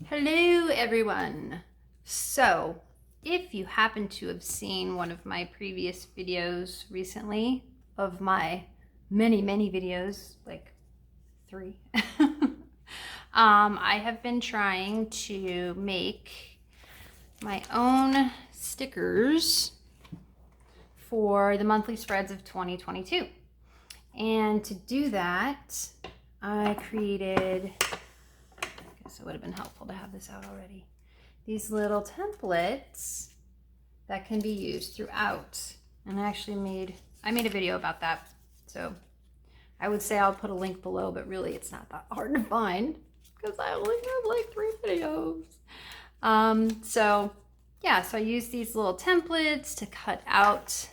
Hello everyone. So if you happen to have seen one of my previous videos recently, of my many videos, like 3, I have been trying to make my own stickers for the monthly spreads of 2022. And to do that, I created, it would have been helpful to have this out already, these little templates that can be used throughout. And I made a video about that. So I would say I'll put a link below, but really it's not that hard to find because I only have like 3 videos. So I use these little templates to cut out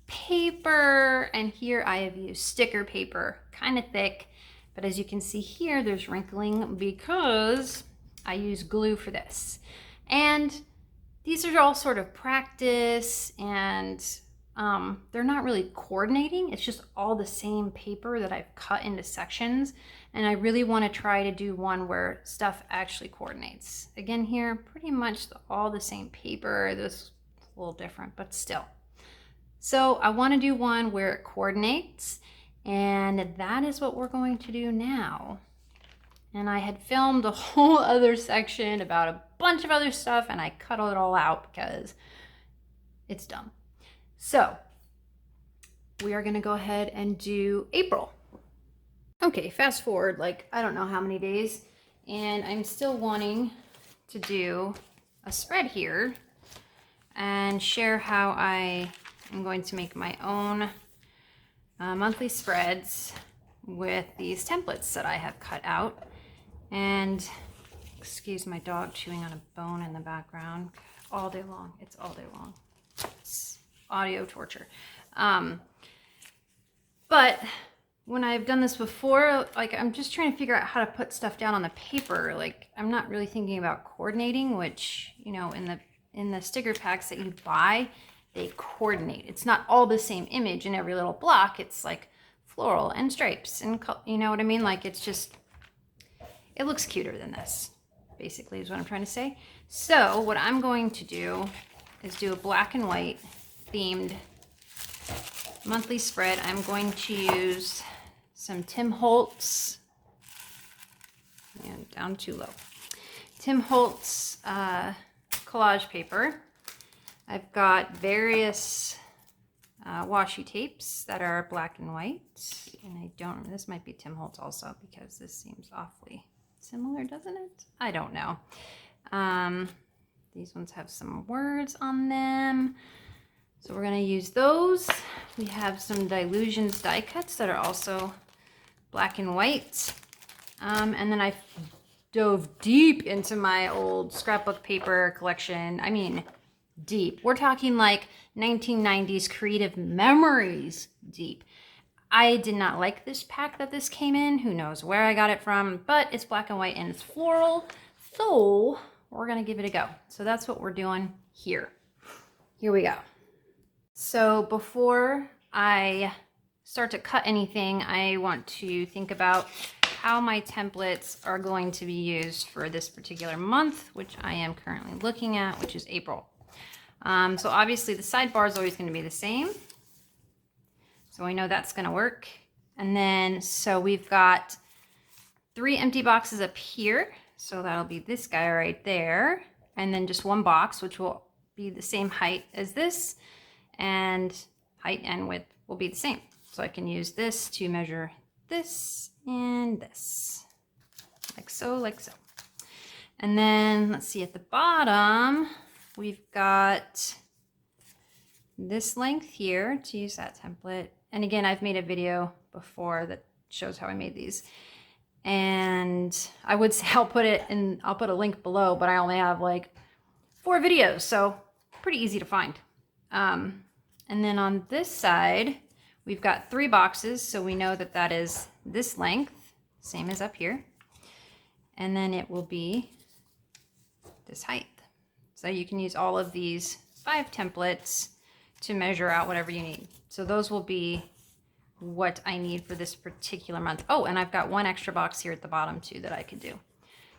paper, and here I have used sticker paper, kind of thick. But as you can see here, there's wrinkling because I use glue for this. And these are all sort of practice, and they're not really coordinating. It's just all the same paper that I've cut into sections. And I really want to try to do one where stuff actually coordinates. Again here, pretty much all the same paper. This is a little different, but still. So I want to do one where it coordinates. And that is what we're going to do now. And I had filmed a whole other section about a bunch of other stuff, and I cut it all out because it's dumb. So we are going to go ahead and do April. Okay, fast forward like I don't know how many days, and I'm still wanting to do a spread here and share how I am going to make my own monthly spreads with these templates that I have cut out. And excuse my dog chewing on a bone in the background all day long. It's all day long. It's audio torture. But when I've done this before, like I'm just trying to figure out how to put stuff down on the paper. Like I'm not really thinking about coordinating, which, you know, in the sticker packs that you buy, they coordinate. It's not all the same image in every little block. It's like floral and stripes and, you know what I mean? Like it's just, it looks cuter than this, basically is what I'm trying to say. So what I'm going to do is do a black and white themed monthly spread. I'm going to use some Tim Holtz, and down too low, Tim Holtz collage paper. I've got various washi tapes that are black and white, and this might be Tim Holtz also because this seems awfully similar, doesn't it? I don't know. These ones have some words on them, so we're gonna use those. We have some Dilutions die cuts that are also black and white, and then I dove deep into my old scrapbook paper collection. I mean, deep. We're talking like 1990s creative memories deep. I did not like this pack that this came in. Who knows where I got it from, but it's black and white and it's floral. So we're going to give it a go. So that's what we're doing here. Here we go. So before I start to cut anything, I want to think about how my templates are going to be used for this particular month, which I am currently looking at, which is April. So obviously the sidebar is always going to be the same. So we know that's going to work. And then, so we've got 3 empty boxes up here. So that'll be this guy right there. And then just 1 box, which will be the same height as this. And height and width will be the same. So I can use this to measure this and this. Like so, like so. And then let's see at the bottom, we've got this length here to use that template. And again, I've made a video before that shows how I made these. And I would say I'll put a link below, but I only have like 4 videos, so pretty easy to find. And then on this side, we've got 3 boxes, so we know that that is this length, same as up here. And then it will be this height. So you can use all of these 5 templates to measure out whatever you need. So those will be what I need for this particular month. Oh, and I've got 1 extra box here at the bottom too that I could do.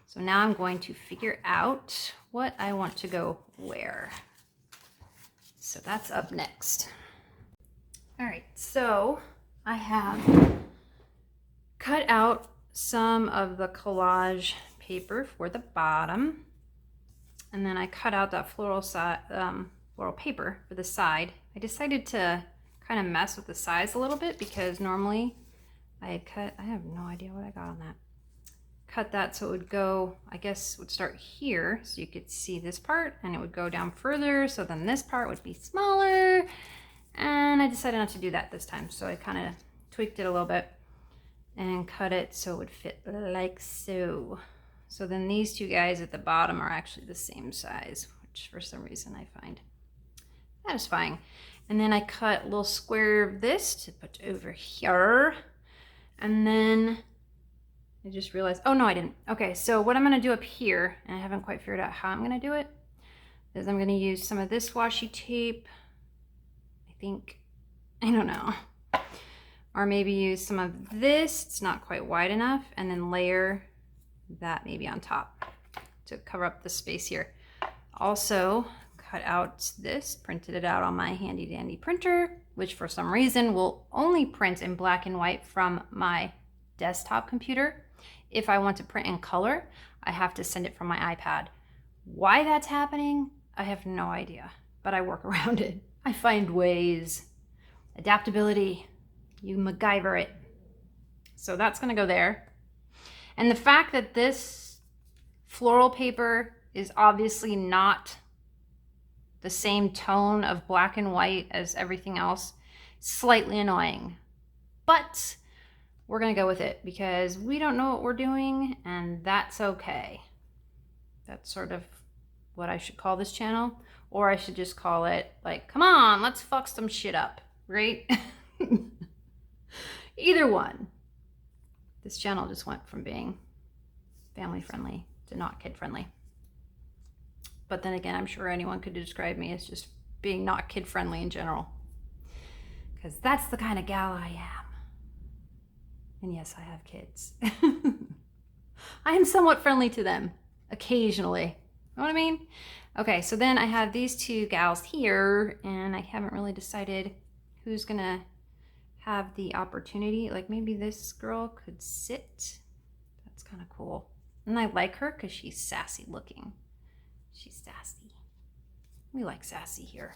So now I'm going to figure out what I want to go where. So that's up next. All right, so I have cut out some of the collage paper for the bottom. And then I cut out that floral paper for the side. I decided to kind of mess with the size a little bit because normally I have no idea what I got on that. Cut that so it would go, I guess it would start here so you could see this part, and it would go down further, so then this part would be smaller. And I decided not to do that this time, so I kind of tweaked it a little bit and cut it so it would fit like so. So then these two guys at the bottom are actually the same size, which for some reason I find satisfying. And then I cut a little square of this to put over here. And then I just realized, oh no, I didn't. Okay, so what I'm gonna do up here, and I haven't quite figured out how I'm gonna do it, is I'm gonna use some of this washi tape, I don't know. Or maybe use some of this, it's not quite wide enough, and then layer that maybe on top to cover up the space here. Also cut out this, printed it out on my handy dandy printer, which for some reason will only print in black and white from my desktop computer. If I want to print in color, I have to send it from my iPad. Why that's happening, I have no idea, but I work around it. I find ways. Adaptability, you MacGyver it. So that's gonna go there. And the fact that this floral paper is obviously not the same tone of black and white as everything else, slightly annoying. But we're gonna go with it because we don't know what we're doing, and that's okay. That's sort of what I should call this channel, or I should just call it like, come on, let's fuck some shit up, right? Either one. This channel just went from being family friendly to not kid friendly. But then again, I'm sure anyone could describe me as just being not kid friendly in general, because that's the kind of gal I am. And yes, I have kids. I am somewhat friendly to them occasionally. You know what I mean? Okay, so then I have these two gals here, and I haven't really decided who's gonna have the opportunity. Like maybe this girl could sit. That's kind of cool. And I like her because she's sassy looking. She's sassy. We like sassy here.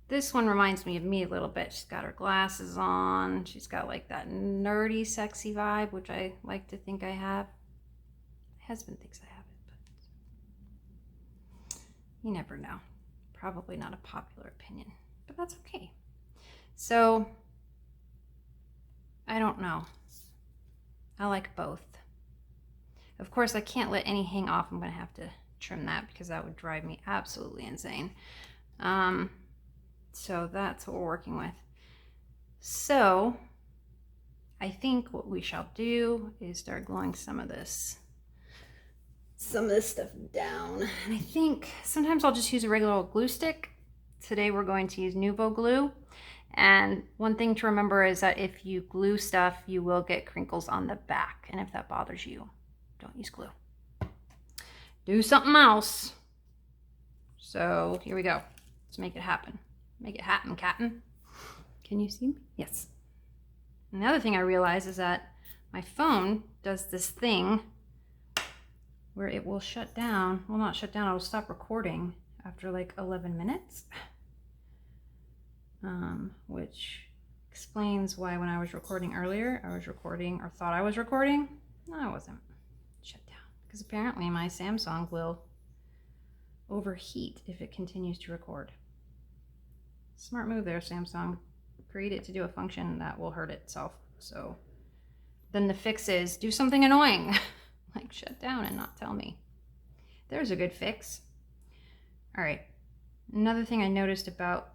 This one reminds me of me a little bit. She's got her glasses on. She's got like that nerdy, sexy vibe, which I like to think I have. My husband thinks I have it, but you never know. Probably not a popular opinion, but that's okay. So, I don't know. I like both. Of course, I can't let any hang off. I'm going to have to trim that because that would drive me absolutely insane. So that's what we're working with. So I think what we shall do is start gluing some of this stuff down. And I think sometimes I'll just use a regular old glue stick. Today we're going to use Nuvo glue. And one thing to remember is that if you glue stuff, you will get crinkles on the back. And if that bothers you, don't use glue. Do something else. So here we go. Let's make it happen. Make it happen, Captain. Can you see me? Yes. And the other thing I realize is that my phone does this thing where it will shut down. Well, not shut down, it'll stop recording after like 11 minutes. Which explains why when I was recording earlier, I was recording or thought I was recording. No, I wasn't. Shut down. Because apparently my Samsung will overheat if it continues to record. Smart move there, Samsung. Create it to do a function that will hurt itself. So then the fix is do something annoying, like shut down and not tell me. There's a good fix. All right. Another thing I noticed about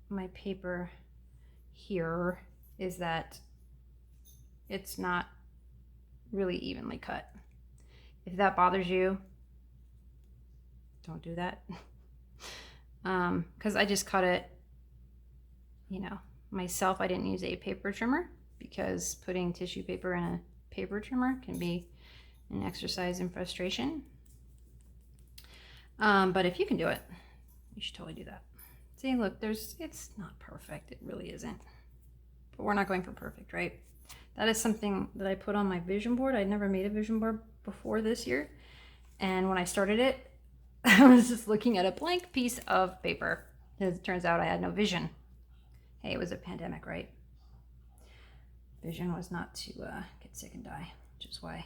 my paper here is that it's not really evenly cut. If that bothers you, don't do that. Because I just cut it, you know, myself. I didn't use a paper trimmer because putting tissue paper in a paper trimmer can be an exercise in frustration. But if you can do it, you should totally do that. See, look, it's not perfect. It really isn't. But we're not going for perfect, right? That is something that I put on my vision board. I'd never made a vision board before this year. And when I started it, I was just looking at a blank piece of paper. As it turns out, I had no vision. Hey, it was a pandemic, right? Vision was not to get sick and die, which is why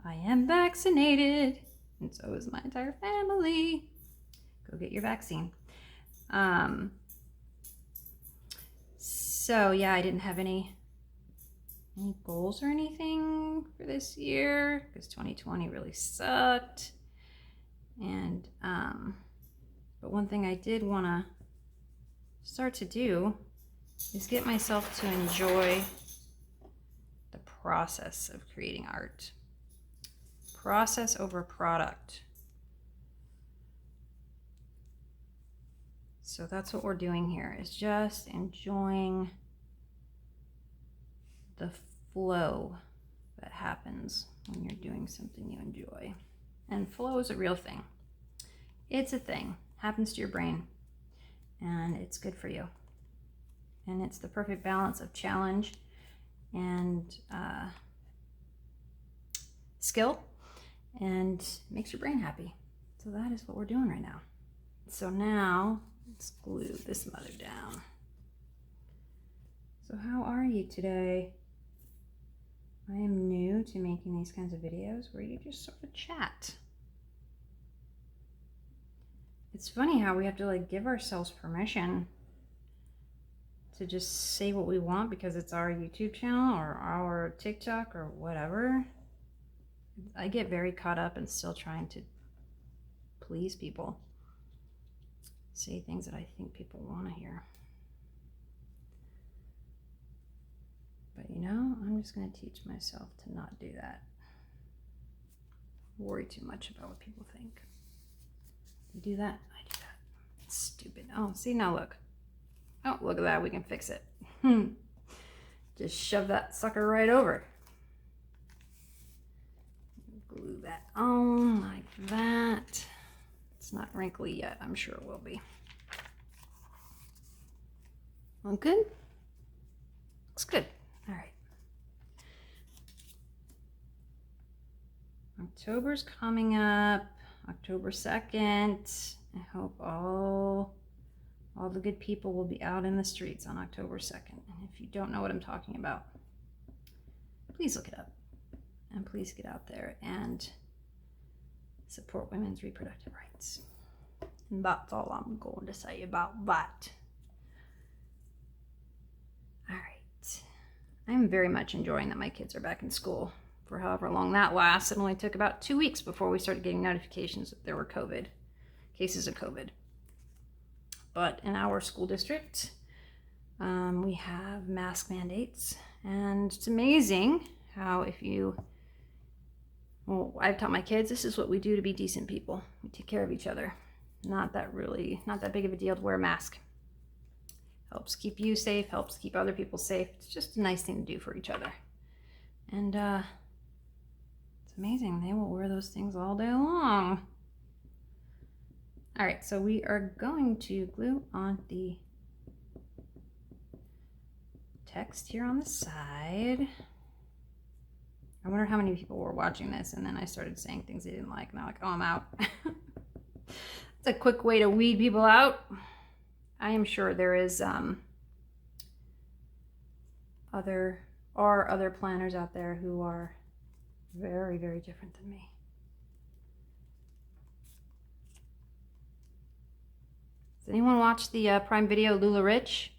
I am vaccinated. And so is my entire family. Go get your vaccine. So yeah, I didn't have any goals or anything for this year because 2020 really sucked. And but one thing I did want to start to do is get myself to enjoy the process of creating art. Process over product. So that's what we're doing here, is just enjoying the flow that happens when you're doing something you enjoy. And flow is a real thing. It's a thing. Happens to your brain. And it's good for you. And it's the perfect balance of challenge and skill, and makes your brain happy. So that is what we're doing right now. So now let's glue this mother down. So how are you today? I am new to making these kinds of videos where you just sort of chat. It's funny how we have to like give ourselves permission to just say what we want because it's our YouTube channel or our TikTok or whatever. I get very caught up in still trying to please people. Say things that I think people want to hear. But you know, I'm just going to teach myself to not do that. Worry too much about what people think. You do that, I do that. It's stupid. Oh, see, now look. Oh, look at that. We can fix it. Just shove that sucker right over. Glue that on like that. It's not wrinkly yet. I'm sure it will be. Look good? Looks good. All right. October's coming up. October 2nd. I hope all the good people will be out in the streets on October 2nd. And if you don't know what I'm talking about, please look it up. And please get out there and support women's reproductive rights. And that's all I'm going to say about that. All right. I'm very much enjoying that my kids are back in school for however long that lasts. It only took about 2 weeks before we started getting notifications that there were cases of COVID. But in our school district, we have mask mandates. And it's amazing how I've taught my kids, this is what we do to be decent people. We take care of each other. Not that big of a deal to wear a mask. Helps keep you safe, helps keep other people safe. It's just a nice thing to do for each other. And it's amazing. They will wear those things all day long. All right, so we are going to glue on the text here on the side. I wonder how many people were watching this, and then I started saying things they didn't like, and they're like, oh, I'm out. It's a quick way to weed people out. I am sure there is other planners out there who are very, very different than me. Does anyone watch the Prime Video Lula Rich?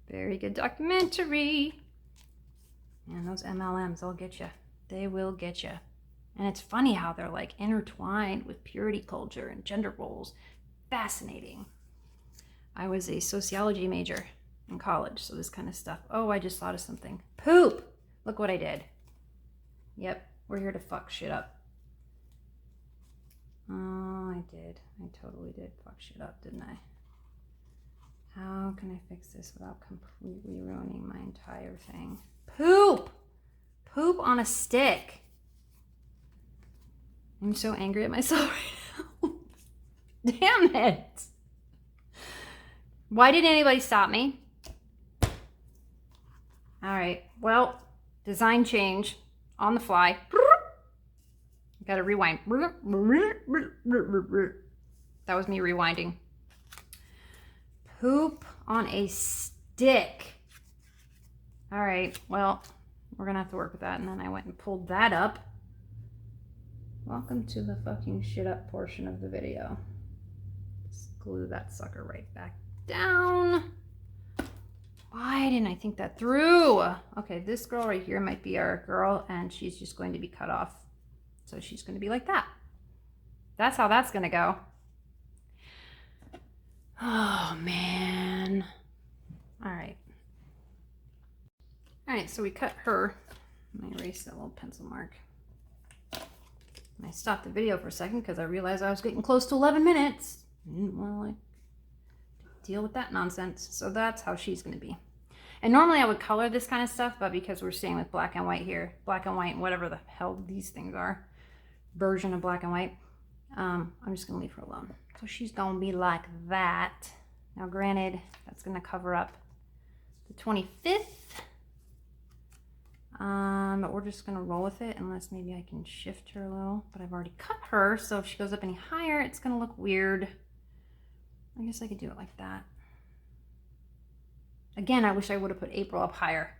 Very good documentary. And those MLMs, they'll get you. They will get you. And it's funny how they're like intertwined with purity culture and gender roles. Fascinating. I was a sociology major in college, so this kind of stuff. Oh, I just thought of something. Poop! Look what I did. Yep, we're here to fuck shit up. Oh, I did. I totally did fuck shit up, didn't I? How can I fix this without completely ruining my entire thing? Poop! Poop on a stick. I'm so angry at myself right now. Damn it. Why didn't anybody stop me? All right, well, design change on the fly. Gotta rewind. That was me rewinding. Poop on a stick. All right, well, we're gonna have to work with that. And then I went and pulled that up. Welcome to the fucking shit up portion of the video. Just glue that sucker right back down. Why didn't I think that through? Okay, this girl right here might be our girl, and she's just going to be cut off. So she's going to be like that. That's how that's going to go. Oh, man. All right. All right, so we cut her. Let me erase that little pencil mark. I stopped the video for a second because I realized I was getting close to 11 minutes. Well, deal with that nonsense. So that's how she's going to be. And normally I would color this kind of stuff, but because we're staying with black and white here, black and white and whatever the hell these things are, version of black and white, I'm just going to leave her alone. So she's going to be like that. Now granted, that's going to cover up the 25th. But we're just going to roll with it unless maybe I can shift her a little. But I've already cut her, so if she goes up any higher, it's going to look weird. I guess I could do it like that. Again, I wish I would have put April up higher.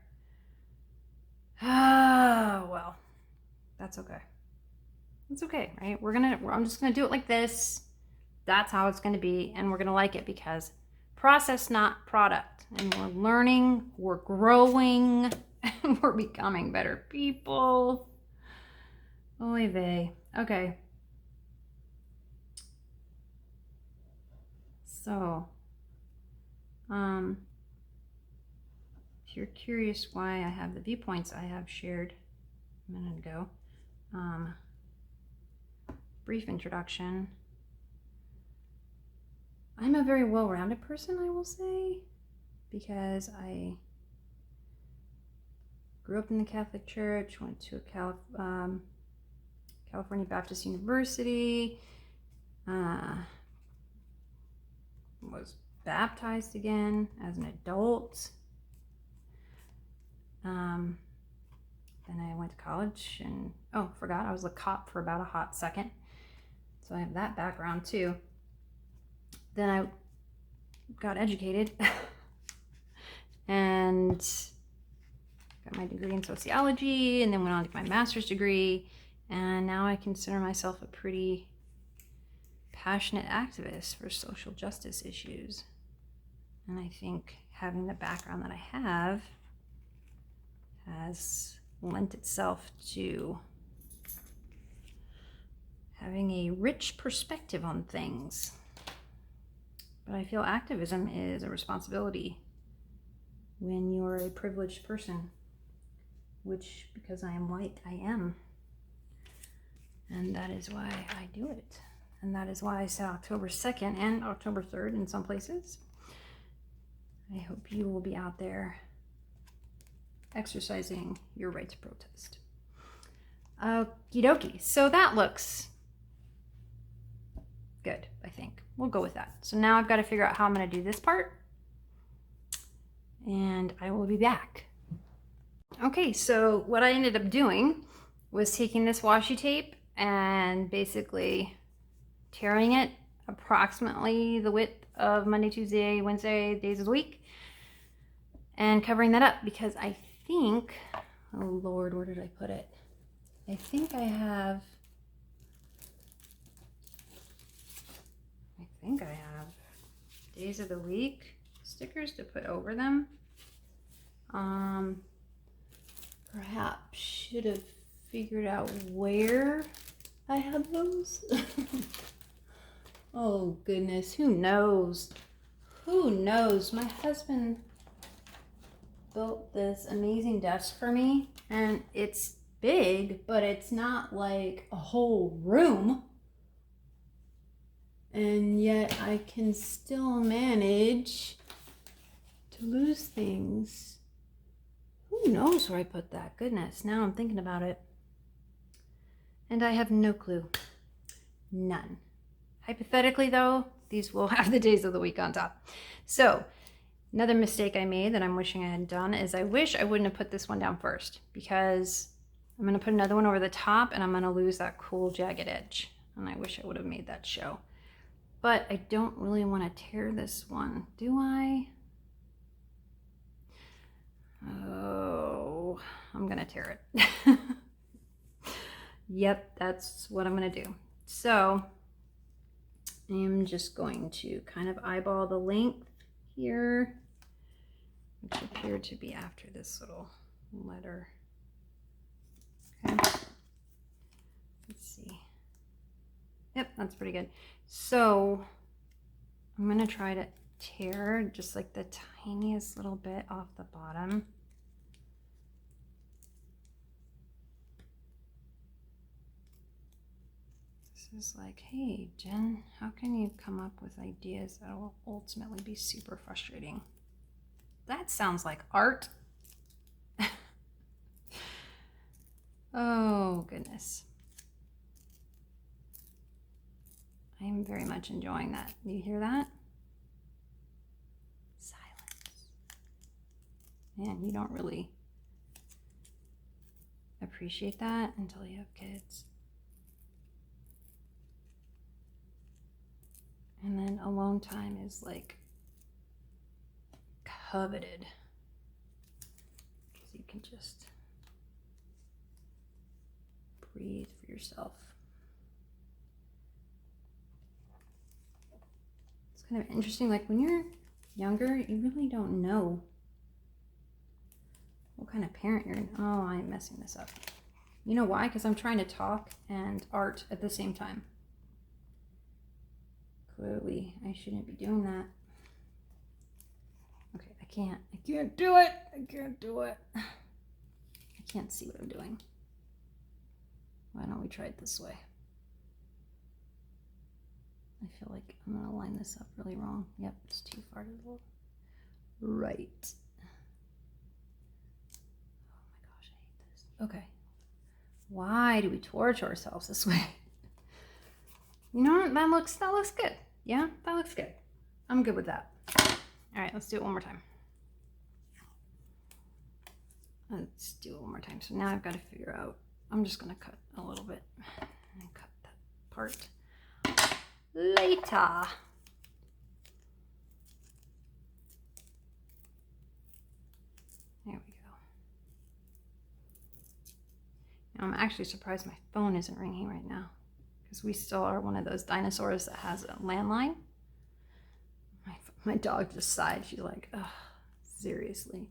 Oh, well, that's okay. It's okay, right? I'm just gonna do it like this. That's how it's gonna be, and we're gonna like it because process, not product. And we're learning, we're growing, and we're becoming better people. Oy vey. Okay. So, if you're curious why I have the viewpoints I have shared a minute ago, brief introduction. I'm a very well-rounded person, I will say, because I grew up in the Catholic Church, went to a California Baptist University, was baptized again as an adult. Then I went to college and, forgot I was a cop for about a hot second. So I have that background too. Then I got educated and got my degree in sociology, and then went on to my master's degree. And now I consider myself a pretty passionate activist for social justice issues. And I think having the background that I have has lent itself to having a rich perspective on things. But I feel activism is a responsibility when you're a privileged person, which, because I am white, I am. And that is why I do it. And that is why I said October 2nd and October 3rd in some places. I hope you will be out there exercising your right to protest. Okie dokie. So that looks good, I think. We'll go with that. So now I've got to figure out how I'm going to do this part. And I will be back. Okay, so what I ended up doing was taking this washi tape and basically tearing it approximately the width of Monday, Tuesday, Wednesday, days of the week, and covering that up because I think, oh Lord, where did I put it? I think I have days of the week stickers to put over them. Perhaps should have figured out where I have those. Oh goodness, who knows? Who knows? My husband built this amazing desk for me, and it's big, but it's not like a whole room. And yet I can still manage to lose things. Who Who knows where I put that? Goodness, now I'm thinking about it. And I have no clue. None. Hypothetically though, these will have the days of the week on top. So another mistake I made that I'm wishing I hadn't done is I wish I wouldn't have put this one down first, because I'm going to put another one over the top and I'm going to lose that cool jagged edge. And I wish I would have made that show. But I don't really want to tear this one, do I? Oh, I'm going to tear it. Yep, that's what I'm going to do. So I'm just going to kind of eyeball the length here, which appeared to be after this little letter. Okay. Let's see. Yep, that's pretty good. So I'm going to try to tear just like the tiniest little bit off the bottom. This is like, hey, Jen, how can you come up with ideas that will ultimately be super frustrating? That sounds like art. Oh, goodness. I am very much enjoying that. You hear that? Silence. Man, you don't really appreciate that until you have kids. And then alone time is like coveted, because you can just breathe for yourself. It's kind of interesting, like when you're younger, you really don't know what kind of parent you're. Oh, I'm messing this up. You know why? Because I'm trying to talk and art at the same time. Clearly, I shouldn't be doing that. Okay, I can't do it. I can't do it. I can't see what I'm doing. Why don't we try it this way? I feel like I'm gonna line this up really wrong. Yep, it's too far to the right. Oh my gosh, I hate this. Okay. Why do we torture ourselves this way? You know what? That looks good. Yeah, that looks good. I'm good with that. All right, let's do it one more time. Let's do it one more time. So now I've got to figure out, I'm just gonna cut a little bit and cut that part later. There we go. Now I'm actually surprised my phone isn't ringing right now, because we still are one of those dinosaurs that has a landline. My dog just sighed. She's like, ugh, seriously.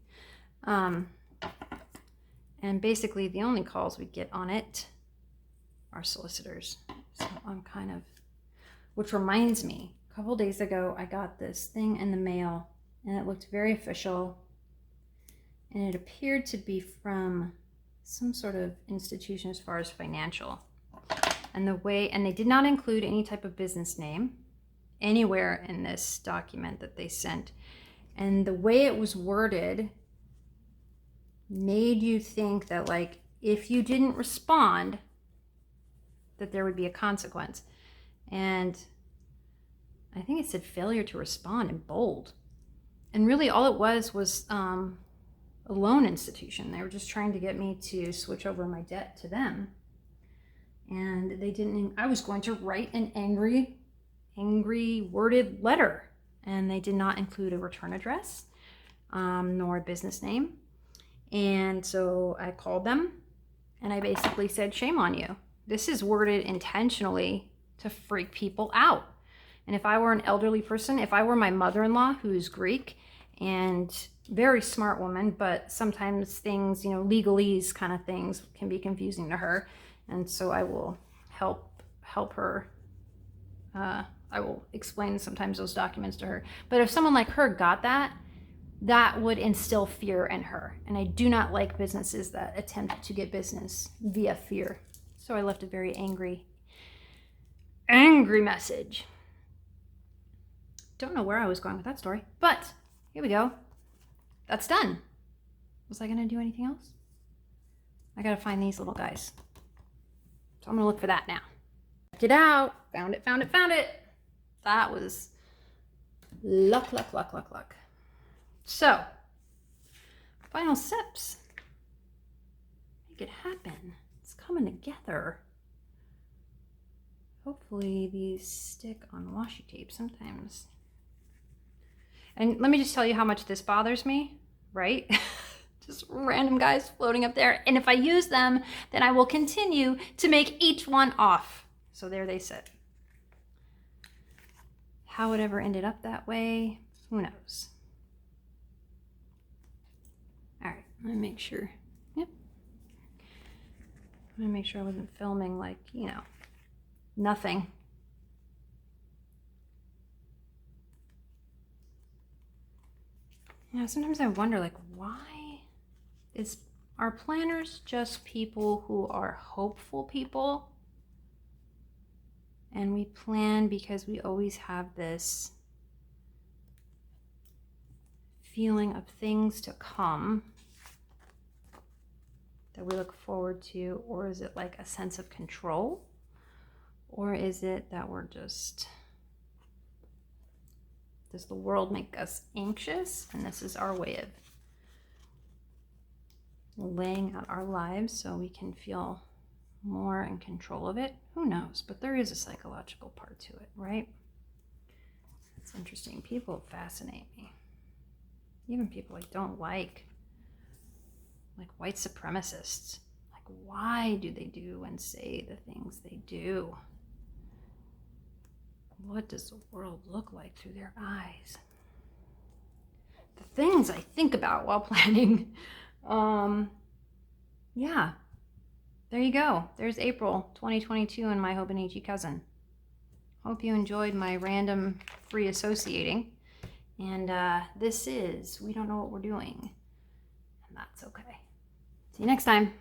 And basically the only calls we get on it are solicitors. So I'm kind of, which reminds me, a couple days ago I got this thing in the mail and it looked very official, and it appeared to be from some sort of institution as far as financial. And they did not include any type of business name anywhere in this document that they sent. And the way it was worded made you think that, like, if you didn't respond, that there would be a consequence. And I think it said failure to respond in bold. And really all it was a loan institution. They were just trying to get me to switch over my debt to them. And they didn't. I was going to write an angry worded letter, and they did not include a return address nor a business name. And so I called them and I basically said, shame on you. This is worded intentionally to freak people out. And if I were an elderly person, if I were my mother-in-law, who's Greek and very smart woman, but sometimes things, legalese kind of things can be confusing to her. And so I will help her. I will explain sometimes those documents to her. But if someone like her got that would instill fear in her. And I do not like businesses that attempt to get business via fear. So I left a very angry message. Don't know where I was going with that story, but here we go. That's done. Was I gonna do anything else? I gotta find these little guys. So I'm gonna look for that now. Check it out. Found it, found it, found it. That was luck, luck, luck, luck, luck. So, final sips. Make it happen. It's coming together. Hopefully these stick on washi tape sometimes. And let me just tell you how much this bothers me, right? Just random guys floating up there. And if I use them, then I will continue to make each one off. So there they sit. How it ever ended up that way, who knows? All right, let me make sure. Yep. I'm gonna make sure I wasn't filming like, you know, nothing. Yeah, sometimes I wonder, like, why are planners just people who are hopeful people? And we plan because we always have this feeling of things to come that we look forward to, or is it like a sense of control? Or is it that we're just, does the world make us anxious? And this is our way of laying out our lives so we can feel more in control of it. Who knows? But there is a psychological part to it, right? It's interesting. People fascinate me. Even people I don't like white supremacists. Like, why do they do and say the things they do? What does the world look like through their eyes? The things I think about while planning. Yeah, there you go. There's April 2022 and my Hobonichi Cousin. Hope you enjoyed my random free associating. And this is We Don't Know What We're Doing. And that's okay. See you next time.